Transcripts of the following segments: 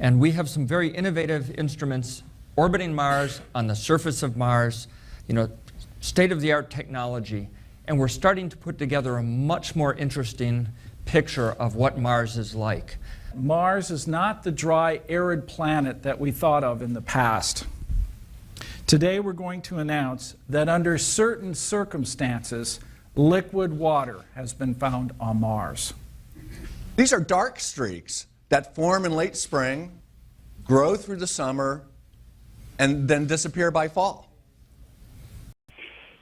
And we have some very innovative instruments orbiting Mars, on the surface of Mars, state-of-the-art technology. And we're starting to put together a much more interesting picture of what Mars is like. Mars is not the dry, arid planet that we thought of in the past. Today we're going to announce that under certain circumstances, liquid water has been found on Mars. These are dark streaks that form in late spring, grow through the summer, and then disappear by fall.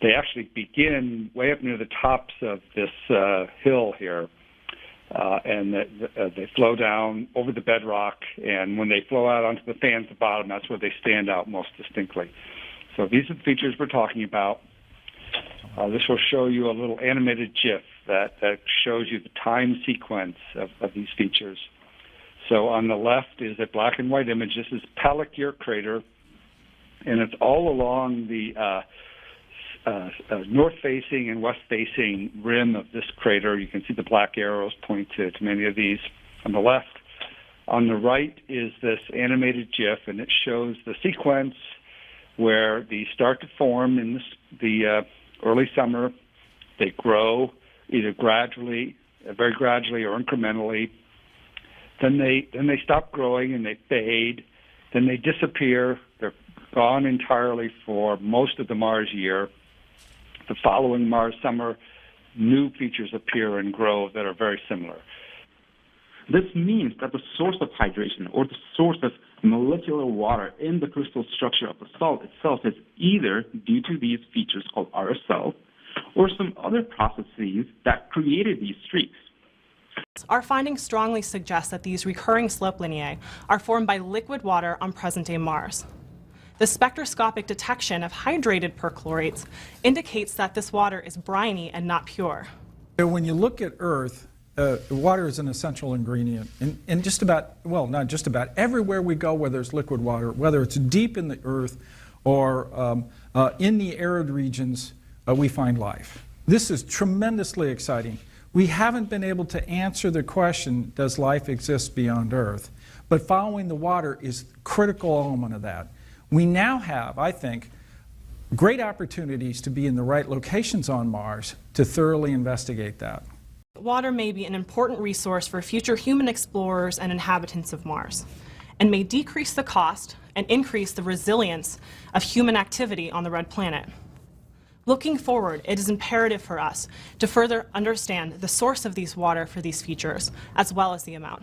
They actually begin way up near the tops of this hill here, and they flow down over the bedrock, and when they flow out onto the fans at the bottom, that's where they stand out most distinctly. So these are the features we're talking about. This will show you a little animated GIF that shows you the time sequence of these features. So on the left is a black and white image. This is Pallikier crater, and it's all along the north-facing and west-facing rim of this crater. You can see the black arrows point to many of these on the left. On the right is this animated GIF, and it shows the sequence where these start to form in the early summer. They grow either gradually, very gradually, or incrementally. Then they stop growing and they fade. Then they disappear. They're gone entirely for most of the Mars year. The following Mars summer, new features appear and grow that are very similar. This means that the source of hydration, or the source of molecular water in the crystal structure of the salt itself, is either due to these features called RSL, or some other processes that created these streaks. Our findings strongly suggest that these recurring slope lineae are formed by liquid water on present-day Mars. The spectroscopic detection of hydrated perchlorates indicates that this water is briny and not pure. When you look at Earth, water is an essential ingredient in just about, well, not just about, everywhere we go where there's liquid water, whether it's deep in the Earth or in the arid regions, we find life. This is tremendously exciting. We haven't been able to answer the question, does life exist beyond Earth? But following the water is a critical element of that. We now have, I think, great opportunities to be in the right locations on Mars to thoroughly investigate that. Water may be an important resource for future human explorers and inhabitants of Mars, and may decrease the cost and increase the resilience of human activity on the red planet. Looking forward, it is imperative for us to further understand the source of these water for these features, as well as the amount.